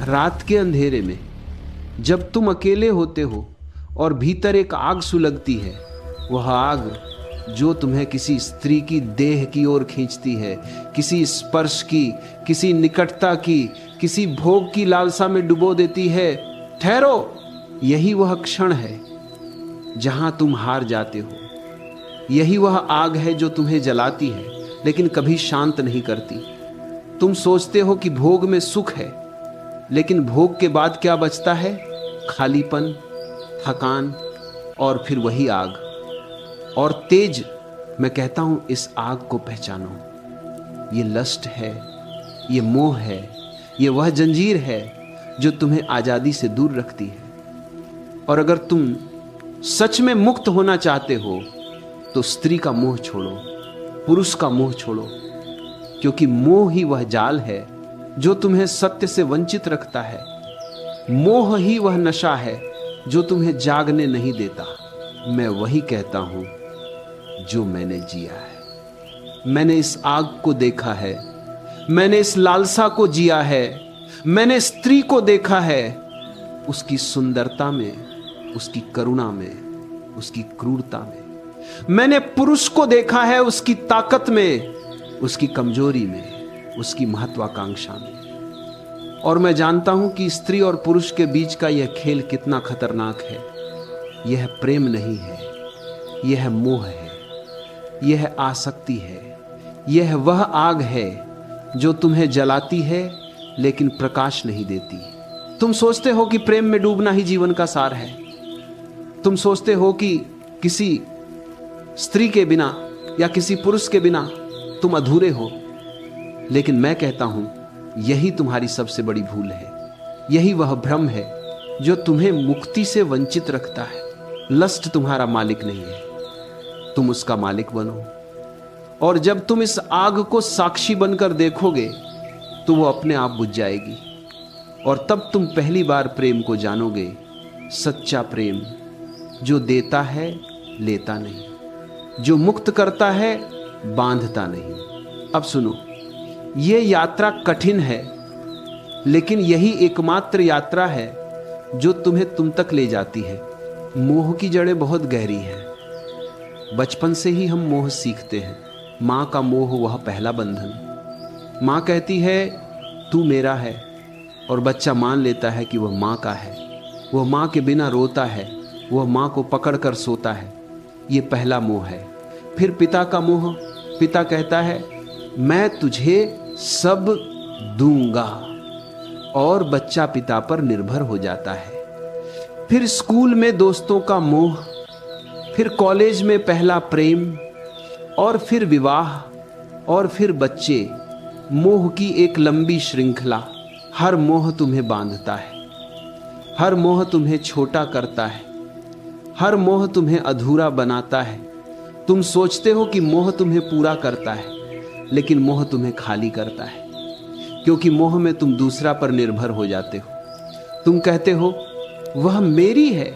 रात के अंधेरे में जब तुम अकेले होते हो और भीतर एक आग सुलगती है, वह आग जो तुम्हें किसी स्त्री की देह की ओर खींचती है, किसी स्पर्श की, किसी निकटता की, किसी भोग की लालसा में डुबो देती है। ठहरो, यही वह क्षण है जहां तुम हार जाते हो। यही वह आग है जो तुम्हें जलाती है लेकिन कभी शांत नहीं करती। तुम सोचते हो कि भोग में सुख है, लेकिन भोग के बाद क्या बचता है? खालीपन, थकान और फिर वही आग। और तेज, मैं कहता हूं इस आग को पहचानो। ये लस्ट है, ये मोह है, ये वह जंजीर है जो तुम्हें आजादी से दूर रखती है। और अगर तुम सच में मुक्त होना चाहते हो तो स्त्री का मोह छोड़ो, पुरुष का मोह छोड़ो, क्योंकि मोह ही वह जाल है जो तुम्हें सत्य से वंचित रखता है। मोह ही वह नशा है जो तुम्हें जागने नहीं देता। मैं वही कहता हूं जो मैंने जिया है। मैंने इस आग को देखा है, मैंने इस लालसा को जिया है, मैंने स्त्री को देखा है, उसकी सुंदरता में, उसकी करुणा में, उसकी क्रूरता में। मैंने पुरुष को देखा है उसकी ताकत में, उसकी कमजोरी में, उसकी महत्वाकांक्षा में। और मैं जानता हूं कि स्त्री और पुरुष के बीच का यह खेल कितना खतरनाक है। यह प्रेम नहीं है, यह मोह है, यह आसक्ति है, यह वह आग है जो तुम्हें जलाती है लेकिन प्रकाश नहीं देती। तुम सोचते हो कि प्रेम में डूबना ही जीवन का सार है। तुम सोचते हो कि किसी स्त्री के बिना या किसी पुरुष के बिना तुम अधूरे हो, लेकिन मैं कहता हूं यही तुम्हारी सबसे बड़ी भूल है। यही वह भ्रम है जो तुम्हें मुक्ति से वंचित रखता है। लस्ट तुम्हारा मालिक नहीं है, तुम उसका मालिक बनो। और जब तुम इस आग को साक्षी बनकर देखोगे तो वो अपने आप बुझ जाएगी, और तब तुम पहली बार प्रेम को जानोगे। सच्चा प्रेम जो देता है, लेता नहीं, जो मुक्त करता है, बांधता नहीं। अब सुनो, ये यात्रा कठिन है, लेकिन यही एकमात्र यात्रा है जो तुम्हें तुम तक ले जाती है। मोह की जड़ें बहुत गहरी हैं। बचपन से ही हम मोह सीखते हैं। माँ का मोह, वह पहला बंधन। माँ कहती है तू मेरा है, और बच्चा मान लेता है कि वह माँ का है। वह माँ के बिना रोता है, वह माँ को पकड़कर सोता है। ये पहला मोह है। फिर पिता का मोह। पिता कहता है मैं तुझे सब दूंगा, और बच्चा पिता पर निर्भर हो जाता है। फिर स्कूल में दोस्तों का मोह, फिर कॉलेज में पहला प्रेम, और फिर विवाह, और फिर बच्चे। मोह की एक लंबी श्रृंखला। हर मोह तुम्हें बांधता है, हर मोह तुम्हें छोटा करता है, हर मोह तुम्हें अधूरा बनाता है। तुम सोचते हो कि मोह तुम्हें पूरा करता है, लेकिन मोह तुम्हें खाली करता है, क्योंकि मोह में तुम दूसरा पर निर्भर हो जाते हो। तुम कहते हो वह मेरी है,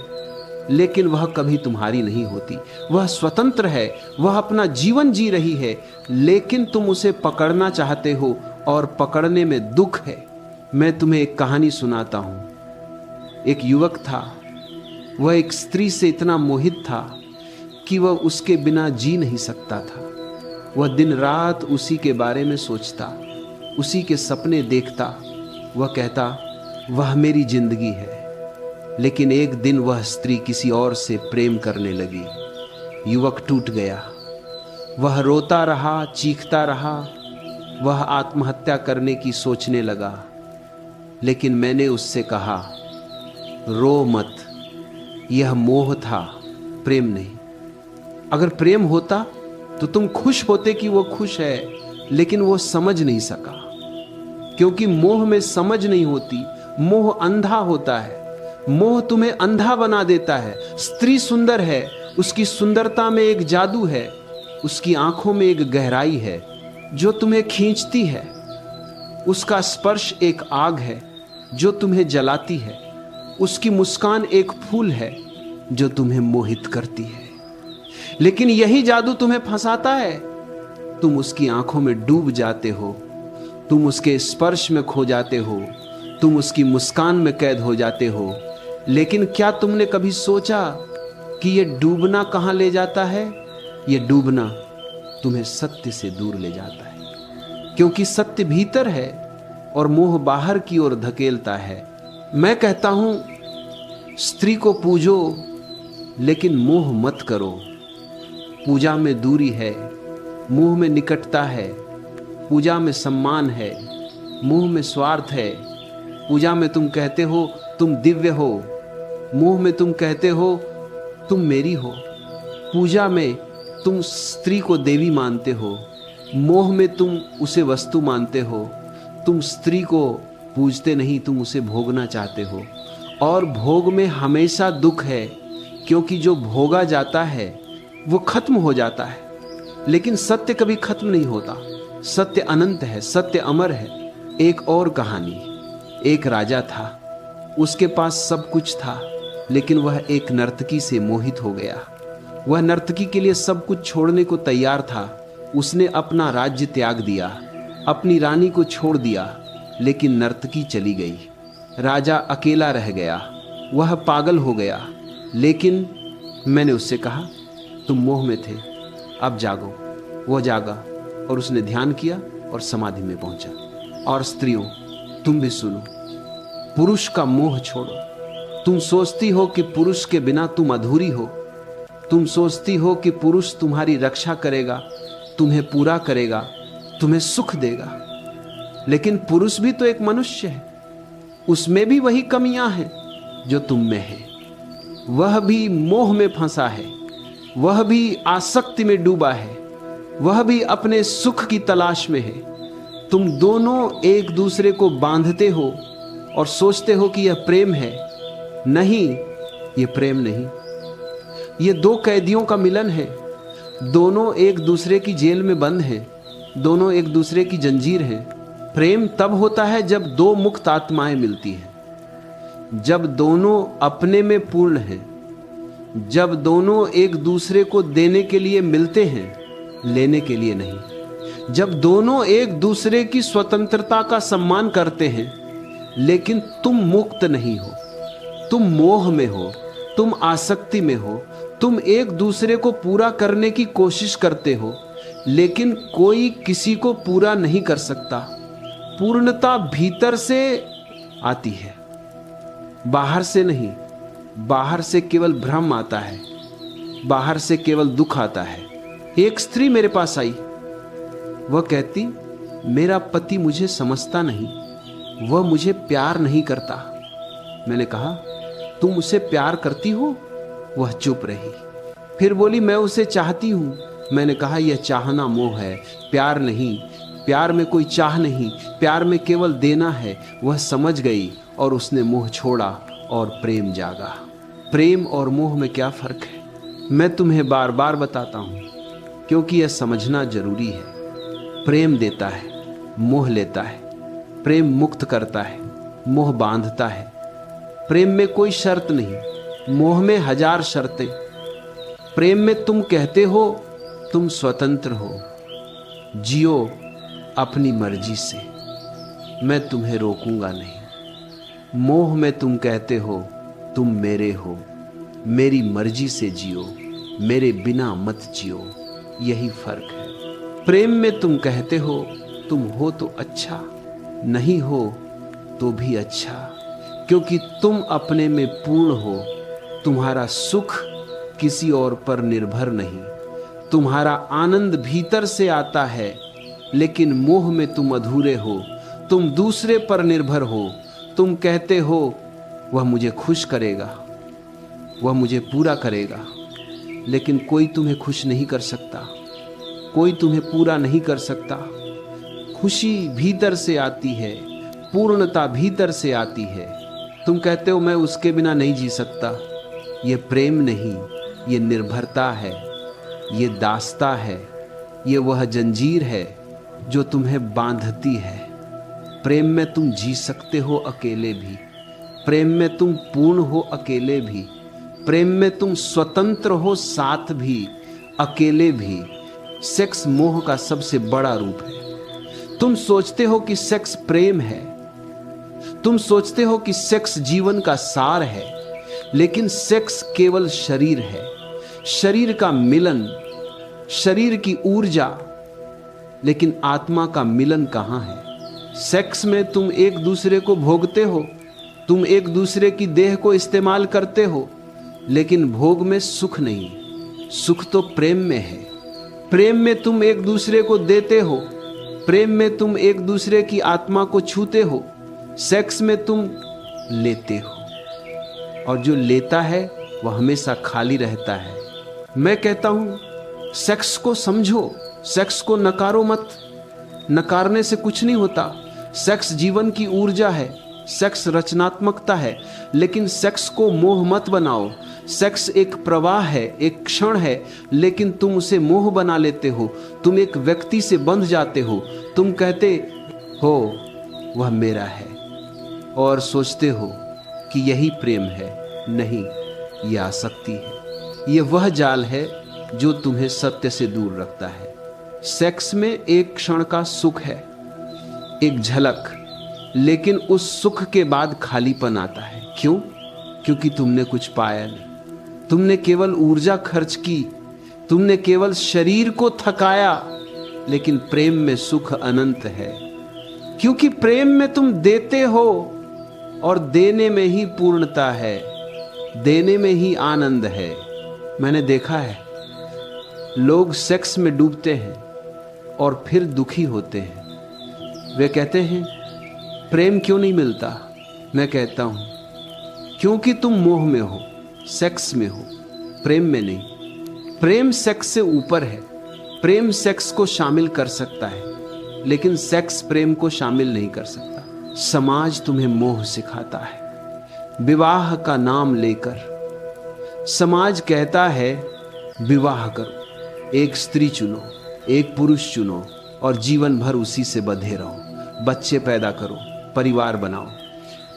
लेकिन वह कभी तुम्हारी नहीं होती। वह स्वतंत्र है, वह अपना जीवन जी रही है, लेकिन तुम उसे पकड़ना चाहते हो, और पकड़ने में दुख है। मैं तुम्हें एक कहानी सुनाता हूं। एक युवक था, वह एक स्त्री से इतना मोहित था कि वह उसके बिना जी नहीं सकता था। वह दिन रात उसी के बारे में सोचता, उसी के सपने देखता। वह कहता वह मेरी जिंदगी है। लेकिन एक दिन वह स्त्री किसी और से प्रेम करने लगी। युवक टूट गया। वह रोता रहा, चीखता रहा, वह आत्महत्या करने की सोचने लगा। लेकिन मैंने उससे कहा रो मत, यह मोह था, प्रेम नहीं। अगर प्रेम होता तो तुम खुश होते कि वो खुश है, लेकिन वो समझ नहीं सका, क्योंकि मोह में समझ नहीं होती। मोह अंधा होता है। मोह तुम्हें अंधा बना देता है। स्त्री सुंदर है, उसकी सुंदरता में एक जादू है, उसकी आंखों में एक गहराई है जो तुम्हें खींचती है। उसका स्पर्श एक आग है जो तुम्हें जलाती है। उसकी मुस्कान एक फूल है जो तुम्हें मोहित करती है। लेकिन यही जादू तुम्हें फंसाता है। तुम उसकी आंखों में डूब जाते हो, तुम उसके स्पर्श में खो जाते हो, तुम उसकी मुस्कान में कैद हो जाते हो। लेकिन क्या तुमने कभी सोचा कि यह डूबना कहां ले जाता है? यह डूबना तुम्हें सत्य से दूर ले जाता है, क्योंकि सत्य भीतर है और मोह बाहर की ओर धकेलता है। मैं कहता हूं, स्त्री को पूजो लेकिन मोह मत करो। पूजा में दूरी है, मोह में निकटता है। पूजा में सम्मान है, मोह में स्वार्थ है। पूजा में तुम कहते हो तुम दिव्य हो, मोह में तुम कहते हो तुम मेरी हो। पूजा में तुम स्त्री को देवी मानते हो, मोह में तुम उसे वस्तु मानते हो। तुम स्त्री को पूजते नहीं, तुम उसे भोगना चाहते हो। और भोग में हमेशा दुख है, क्योंकि जो भोगा जाता है वो खत्म हो जाता है। लेकिन सत्य कभी खत्म नहीं होता। सत्य अनंत है, सत्य अमर है। एक और कहानी, एक राजा था, उसके पास सब कुछ था, लेकिन वह एक नर्तकी से मोहित हो गया। वह नर्तकी के लिए सब कुछ छोड़ने को तैयार था। उसने अपना राज्य त्याग दिया, अपनी रानी को छोड़ दिया, लेकिन नर्तकी चली गई। राजा अकेला रह गया, वह पागल हो गया। लेकिन मैंने उससे कहा, तुम मोह में थे, अब जागो। वह जागा और उसने ध्यान किया और समाधि में पहुंचा। और स्त्रियों, तुम भी सुनो, पुरुष का मोह छोड़ो। तुम सोचती हो कि पुरुष के बिना तुम अधूरी हो। तुम सोचती हो कि पुरुष तुम्हारी रक्षा करेगा, तुम्हें पूरा करेगा, तुम्हें सुख देगा। लेकिन पुरुष भी तो एक मनुष्य है, उसमें भी वही कमियां हैं जो तुम में है। वह भी मोह में फंसा है, वह भी आसक्ति में डूबा है, वह भी अपने सुख की तलाश में है। तुम दोनों एक दूसरे को बांधते हो और सोचते हो कि यह प्रेम है। नहीं, यह प्रेम नहीं, ये दो कैदियों का मिलन है। दोनों एक दूसरे की जेल में बंद हैं, दोनों एक दूसरे की जंजीर हैं। प्रेम तब होता है जब दो मुक्त आत्माएं मिलती हैं, जब दोनों अपने में पूर्ण हैं, जब दोनों एक दूसरे को देने के लिए मिलते हैं, लेने के लिए नहीं। जब दोनों एक दूसरे की स्वतंत्रता का सम्मान करते हैं, लेकिन तुम मुक्त नहीं हो, तुम मोह में हो, तुम आसक्ति में हो। तुम एक दूसरे को पूरा करने की कोशिश करते हो, लेकिन कोई किसी को पूरा नहीं कर सकता। पूर्णता भीतर से आती है, बाहर से नहीं। बाहर से केवल भ्रम आता है, बाहर से केवल दुख आता है। एक स्त्री मेरे पास आई, वह कहती, मेरा पति मुझे समझता नहीं, वह मुझे प्यार नहीं करता। मैंने कहा, तुम उसे प्यार करती हो? वह चुप रही। फिर बोली, मैं उसे चाहती हूं। मैंने कहा, यह चाहना मोह है, प्यार नहीं। प्यार में कोई चाह नहीं, प्यार में केवल देना है। वह समझ गई और उसने मोह छोड़ा और प्रेम जागा। प्रेम और मोह में क्या फर्क है? मैं तुम्हें बार बार बताता हूं, क्योंकि यह समझना जरूरी है। प्रेम देता है, मोह लेता है। प्रेम मुक्त करता है, मोह बांधता है। प्रेम में कोई शर्त नहीं, मोह में 1000 शर्तें। प्रेम में तुम कहते हो तुम स्वतंत्र हो, जियो अपनी मर्जी से, मैं तुम्हें रोकूंगा नहीं। मोह में तुम कहते हो तुम मेरे हो, मेरी मर्जी से जियो, मेरे बिना मत जियो। यही फर्क है। प्रेम में तुम कहते हो तुम हो तो अच्छा, नहीं हो तो भी अच्छा, क्योंकि तुम अपने में पूर्ण हो। तुम्हारा सुख किसी और पर निर्भर नहीं। तुम्हारा आनंद भीतर से आता है, लेकिन मोह में तुम अधूरे हो। तुम दूसरे पर निर्भर हो। तुम कहते हो वह मुझे खुश करेगा, वह मुझे पूरा करेगा, लेकिन कोई तुम्हें खुश नहीं कर सकता, कोई तुम्हें पूरा नहीं कर सकता। खुशी भीतर से आती है, पूर्णता भीतर से आती है। तुम कहते हो मैं उसके बिना नहीं जी सकता। ये प्रेम नहीं, ये निर्भरता है, ये दास्ता है, ये वह जंजीर है जो तुम्हें बांधती है। प्रेम में तुम जी सकते हो अकेले भी, प्रेम में तुम पूर्ण हो अकेले भी, प्रेम में तुम स्वतंत्र हो साथ भी, अकेले भी। सेक्स मोह का सबसे बड़ा रूप है। तुम सोचते हो कि सेक्स प्रेम है, तुम सोचते हो कि सेक्स जीवन का सार है, लेकिन सेक्स केवल शरीर है, शरीर का मिलन, शरीर की ऊर्जा, लेकिन आत्मा का मिलन कहां है? सेक्स में तुम एक दूसरे को भोगते हो, तुम एक दूसरे की देह को इस्तेमाल करते हो, लेकिन भोग में सुख नहीं। सुख तो प्रेम में है। प्रेम में तुम एक दूसरे को देते हो, प्रेम में तुम एक दूसरे की आत्मा को छूते हो। सेक्स में तुम लेते हो, और जो लेता है वह हमेशा खाली रहता है। मैं कहता हूं सेक्स को समझो, सेक्स को नकारो मत। नकारने से कुछ नहीं होता। सेक्स जीवन की ऊर्जा है, सेक्स रचनात्मकता है, लेकिन सेक्स को मोह मत बनाओ। सेक्स एक प्रवाह है, एक क्षण है, लेकिन तुम उसे मोह बना लेते हो। तुम एक व्यक्ति से बंध जाते हो, तुम कहते हो वह मेरा है, और सोचते हो कि यही प्रेम है। नहीं, यह आसक्ति है। यह वह जाल है जो तुम्हें सत्य से दूर रखता है। सेक्स में एक क्षण का सुख है, एक झलक, लेकिन उस सुख के बाद खालीपन आता है। क्यों? क्योंकि तुमने कुछ पाया नहीं। तुमने केवल ऊर्जा खर्च की, तुमने केवल शरीर को थकाया, लेकिन प्रेम में सुख अनंत है। क्योंकि प्रेम में तुम देते हो, और देने में ही पूर्णता है, देने में ही आनंद है। मैंने देखा है लोग सेक्स में डूबते हैं और फिर दुखी होते हैं। वे कहते हैं प्रेम क्यों नहीं मिलता? मैं कहता हूं क्योंकि तुम मोह में हो, सेक्स में हो, प्रेम में नहीं। प्रेम सेक्स से ऊपर है। प्रेम सेक्स को शामिल कर सकता है, लेकिन सेक्स प्रेम को शामिल नहीं कर सकता। समाज तुम्हें मोह सिखाता है। विवाह का नाम लेकर समाज कहता है विवाह करो, एक स्त्री चुनो, एक पुरुष चुनो, और जीवन भर उसी से बंधे रहो, बच्चे पैदा करो, परिवार बनाओ।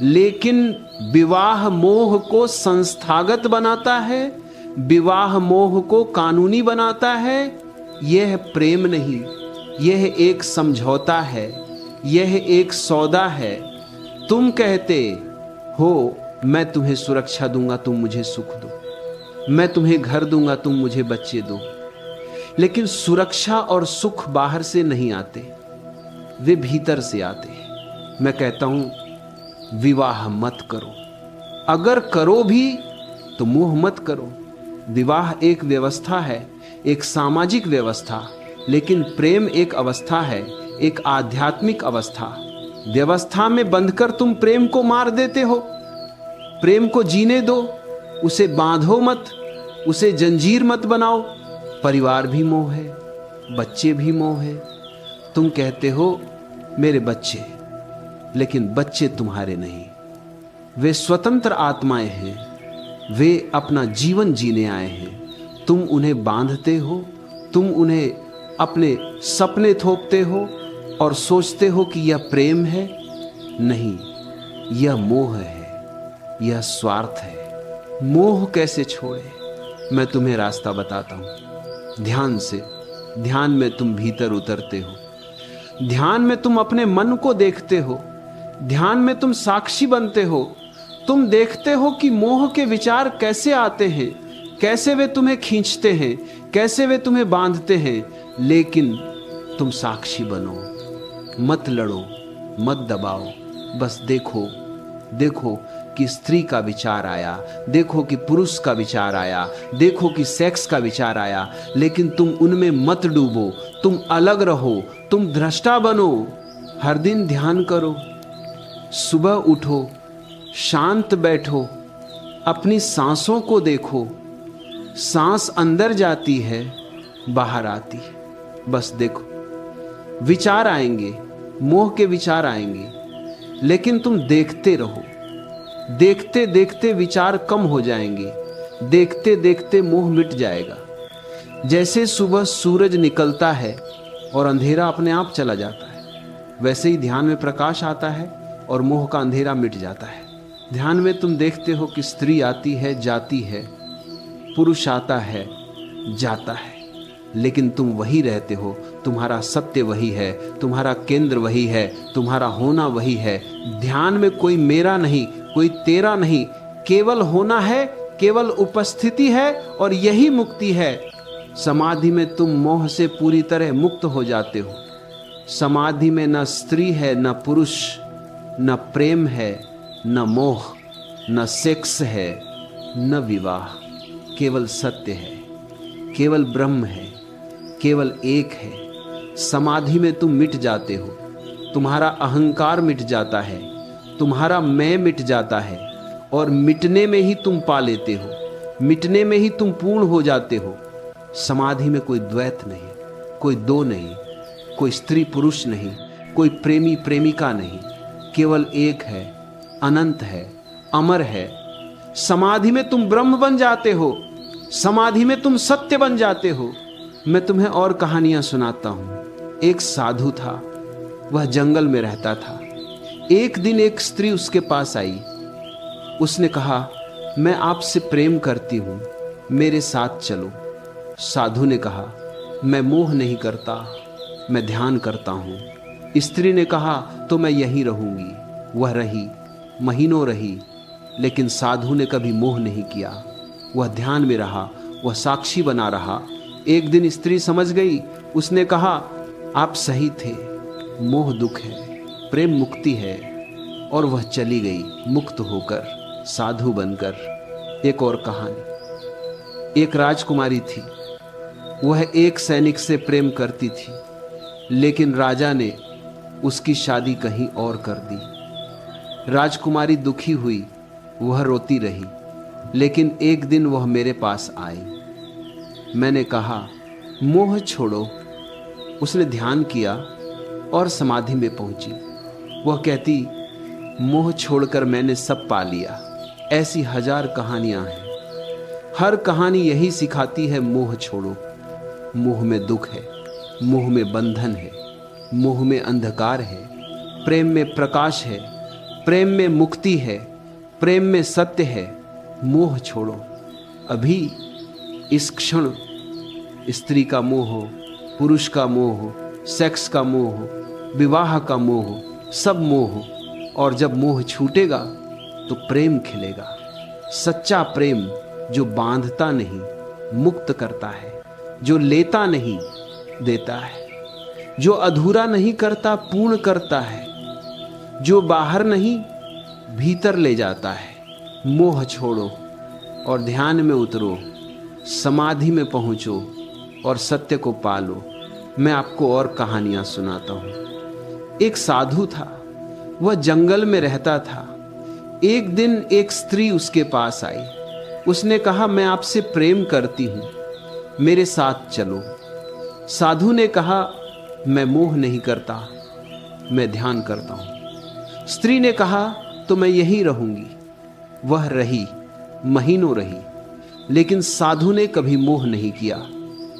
लेकिन विवाह मोह को संस्थागत बनाता है, विवाह मोह को कानूनी बनाता है। यह प्रेम नहीं, यह एक समझौता है, यह एक सौदा है। तुम कहते हो मैं तुम्हें सुरक्षा दूंगा, तुम मुझे सुख दो, मैं तुम्हें घर दूंगा, तुम मुझे बच्चे दो। लेकिन सुरक्षा और सुख बाहर से नहीं आते, वे भीतर से आते हैं। मैं कहता हूं विवाह मत करो, अगर करो भी तो मोह मत करो। विवाह एक व्यवस्था है, एक सामाजिक व्यवस्था, लेकिन प्रेम एक अवस्था है, एक आध्यात्मिक अवस्था। व्यवस्था में बंधकर तुम प्रेम को मार देते हो। प्रेम को जीने दो, उसे बांधो मत, उसे जंजीर मत बनाओ। परिवार भी मोह है, बच्चे भी मोह है। तुम कहते हो मेरे बच्चे, लेकिन बच्चे तुम्हारे नहीं, वे स्वतंत्र आत्माएं हैं, वे अपना जीवन जीने आए हैं। तुम उन्हें बांधते हो, तुम उन्हें अपने सपने थोपते हो और सोचते हो कि यह प्रेम है। नहीं, यह मोह है, यह स्वार्थ है। मोह कैसे छोड़े? मैं तुम्हें रास्ता बताता हूं। ध्यान से, ध्यान में तुम भीतर उतरते हो, ध्यान में तुम अपने मन को देखते हो, ध्यान में तुम साक्षी बनते हो। तुम देखते हो कि मोह के विचार कैसे आते हैं, कैसे वे तुम्हें खींचते हैं, कैसे वे तुम्हें बांधते हैं। लेकिन तुम साक्षी बनो, मत लड़ो, मत दबाओ, बस देखो। देखो कि स्त्री का विचार आया, देखो कि पुरुष का विचार आया, देखो कि सेक्स का विचार आया, लेकिन तुम उनमें मत डूबो, तुम अलग रहो, तुम दृष्टा बनो। हर दिन ध्यान करो, सुबह उठो, शांत बैठो, अपनी सांसों को देखो। सांस अंदर जाती है, बाहर आती है, बस देखो। विचार आएंगे, मोह के विचार आएंगे, लेकिन तुम देखते रहो। देखते देखते विचार कम हो जाएंगे, देखते देखते मोह मिट जाएगा। जैसे सुबह सूरज निकलता है और अंधेरा अपने आप चला जाता है, वैसे ही ध्यान में प्रकाश आता है और मोह का अंधेरा मिट जाता है। ध्यान में तुम देखते हो कि स्त्री आती है, जाती है, पुरुष आता है, जाता है, लेकिन तुम वही रहते हो। तुम्हारा सत्य वही है, तुम्हारा केंद्र वही है, तुम्हारा होना वही है, ध्यान में कोई मेरा नहीं, कोई तेरा नहीं, केवल होना है, केवल उपस्थिति है और यही मुक्ति है। समाधि में तुम मोह से पूरी तरह मुक्त हो जाते हो। समाधि में न स्त्री है, न पुरुष, न प्रेम है, न मोह, न सेक्स है, न विवाह, केवल सत्य है, केवल ब्रह्म है, केवल एक है। समाधि में तुम मिट जाते हो, तुम्हारा अहंकार मिट जाता है, तुम्हारा मैं मिट जाता है और मिटने में ही तुम पा लेते हो, मिटने में ही तुम पूर्ण हो जाते हो। समाधि में कोई द्वैत नहीं, कोई दो नहीं, कोई स्त्री पुरुष नहीं, कोई प्रेमी प्रेमिका नहीं, केवल एक है, अनंत है, अमर है। समाधि में तुम ब्रह्म बन जाते हो, समाधि में तुम सत्य बन जाते हो। मैं तुम्हें और कहानियां सुनाता हूं। एक साधु था, वह जंगल में रहता था। एक दिन एक स्त्री उसके पास आई। उसने कहा, मैं आपसे प्रेम करती हूं, मेरे साथ चलो। साधु ने कहा, मैं मोह नहीं करता, मैं ध्यान करता हूं। स्त्री ने कहा, तो मैं यहीं रहूंगी। वह रही, महीनों रही, लेकिन साधु ने कभी मोह नहीं किया। वह ध्यान में रहा, वह साक्षी बना रहा। एक दिन स्त्री समझ गई। उसने कहा, आप सही थे, मोह दुख है, प्रेम मुक्ति है। और वह चली गई मुक्त होकर, साधु बनकर। एक और कहानी। एक राजकुमारी थी, वह एक सैनिक से प्रेम करती थी, लेकिन राजा ने उसकी शादी कहीं और कर दी। राजकुमारी दुखी हुई, वह रोती रही, लेकिन एक दिन वह मेरे पास आई। मैंने कहा, मोह छोड़ो। उसने ध्यान किया और समाधि में पहुंची। वह कहती, मोह छोड़कर मैंने सब पा लिया। ऐसी हजार कहानियां हैं, हर कहानी यही सिखाती है, मोह छोड़ो। मोह में दुख है, मोह में बंधन है, मोह में अंधकार है, प्रेम में प्रकाश है, प्रेम में मुक्ति है, प्रेम में सत्य है। मोह छोड़ो। अभी इस क्षण स्त्री का मोह हो, पुरुष का मोह हो, सेक्स का मोह हो, विवाह का मोह हो, सब मोह हो। और जब मोह छूटेगा तो प्रेम खिलेगा। सच्चा प्रेम जो बांधता नहीं, मुक्त करता है, जो लेता नहीं, देता है, जो अधूरा नहीं करता, पूर्ण करता है, जो बाहर नहीं, भीतर ले जाता है। मोह छोड़ो और ध्यान में उतरो, समाधि में पहुंचो और सत्य को पालो। मैं आपको और कहानियां सुनाता हूं। एक साधु था, वह जंगल में रहता था। एक दिन एक स्त्री उसके पास आई। उसने कहा, मैं आपसे प्रेम करती हूं, मेरे साथ चलो। साधु ने कहा, मैं मोह नहीं करता, मैं ध्यान करता हूं। स्त्री ने कहा, तो मैं यहीं रहूंगी। वह रही, महीनों रही, लेकिन साधु ने कभी मोह नहीं किया।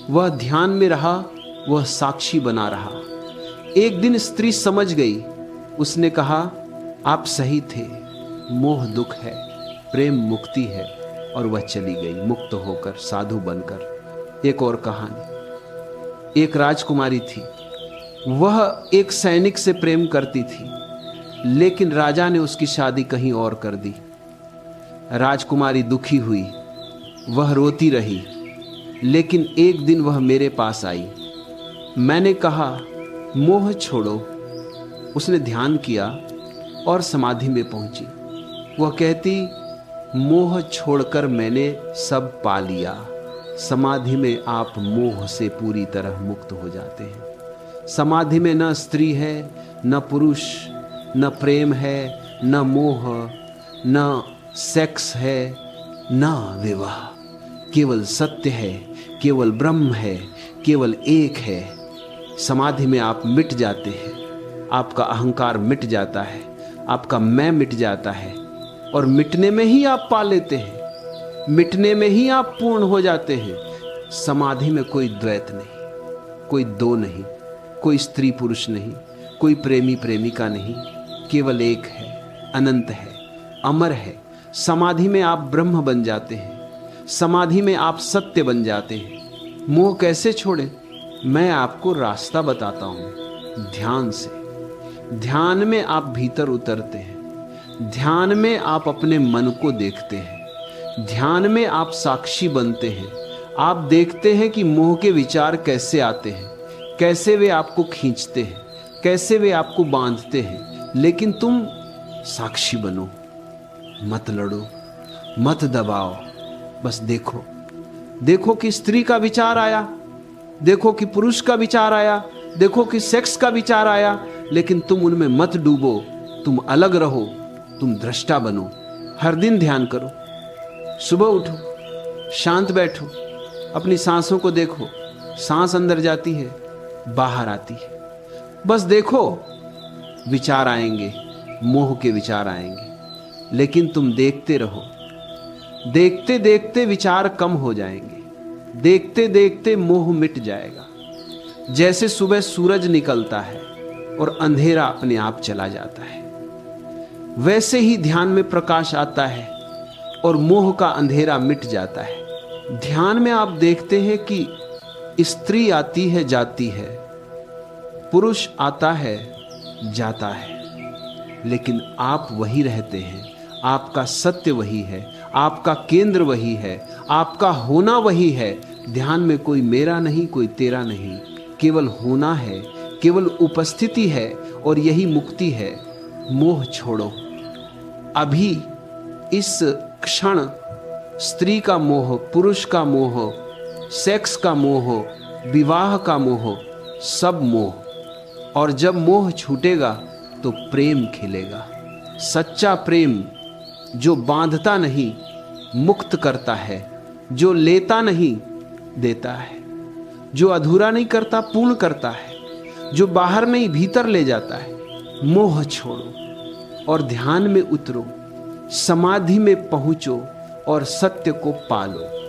वह ध्यान में रहा, वह साक्षी बना रहा। एक दिन स्त्री समझ गई। उसने कहा, आप सही थे, मोह दुख है, प्रेम मुक्ति है। और वह चली गई मुक्त होकर, साधु बनकर। एक और कहानी। एक राजकुमारी थी, वह एक सैनिक से प्रेम करती थी, लेकिन राजा ने उसकी शादी कहीं और कर दी। राजकुमारी दुखी हुई, वह रोती रही, लेकिन एक दिन वह मेरे पास आई। मैंने कहा, मोह छोड़ो। उसने ध्यान किया और समाधि में पहुंची। वह कहती, मोह छोड़कर मैंने सब पा लिया। समाधि में आप मोह से पूरी तरह मुक्त हो जाते हैं। समाधि में न स्त्री है, न पुरुष, न प्रेम है, न मोह, न सेक्स है, न विवाह, केवल सत्य है, केवल ब्रह्म है, केवल एक है। समाधि में आप मिट जाते हैं, आपका अहंकार मिट जाता है, आपका मैं मिट जाता है और मिटने में ही आप पा लेते हैं, मिटने में ही आप पूर्ण हो जाते हैं। समाधि में कोई द्वैत नहीं, कोई दो नहीं, कोई स्त्री पुरुष नहीं, कोई प्रेमी प्रेमिका नहीं, केवल एक है, अनंत है, अमर है। समाधि में आप ब्रह्म बन जाते हैं, समाधि में आप सत्य बन जाते हैं। मोह कैसे छोड़ें? मैं आपको रास्ता बताता हूं, ध्यान से। ध्यान में आप भीतर उतरते हैं, ध्यान में आप अपने मन को देखते हैं, ध्यान में आप साक्षी बनते हैं। आप देखते हैं कि मोह के विचार कैसे आते हैं, कैसे वे आपको खींचते हैं, कैसे वे आपको बांधते हैं। लेकिन तुम साक्षी बनो, मत लड़ो, मत दबाओ, बस देखो। देखो कि स्त्री का विचार आया, देखो कि पुरुष का विचार आया, देखो कि सेक्स का विचार आया, लेकिन तुम उनमें मत डूबो, तुम अलग रहो, तुम दृष्टा बनो। हर दिन ध्यान करो, सुबह उठो, शांत बैठो, अपनी सांसों को देखो। सांस अंदर जाती है, बाहर आती है, बस देखो। विचार आएंगे, मोह के विचार आएंगे, लेकिन तुम देखते रहो। देखते देखते विचार कम हो जाएंगे, देखते देखते मोह मिट जाएगा। जैसे सुबह सूरज निकलता है और अंधेरा अपने आप चला जाता है, वैसे ही ध्यान में प्रकाश आता है और मोह का अंधेरा मिट जाता है। ध्यान में आप देखते हैं कि स्त्री आती है, जाती है, पुरुष आता है, जाता है, लेकिन आप वही रहते हैं। आपका सत्य वही है, आपका केंद्र वही है, आपका होना वही है। ध्यान में कोई मेरा नहीं, कोई तेरा नहीं, केवल होना है, केवल उपस्थिति है, और यही मुक्ति है। मोह छोड़ो। अभी इस क्षण स्त्री का मोह, पुरुष का मोह, सेक्स का मोह, विवाह का मोह, सब मोह। और जब मोह छूटेगा तो प्रेम खिलेगा। सच्चा प्रेम जो बांधता नहीं, मुक्त करता है, जो लेता नहीं, देता है, जो अधूरा नहीं करता, पूर्ण करता है, जो बाहर नहीं भीतर ले जाता है। मोह छोड़ो और ध्यान में उतरो, समाधि में पहुंचो और सत्य को पालो।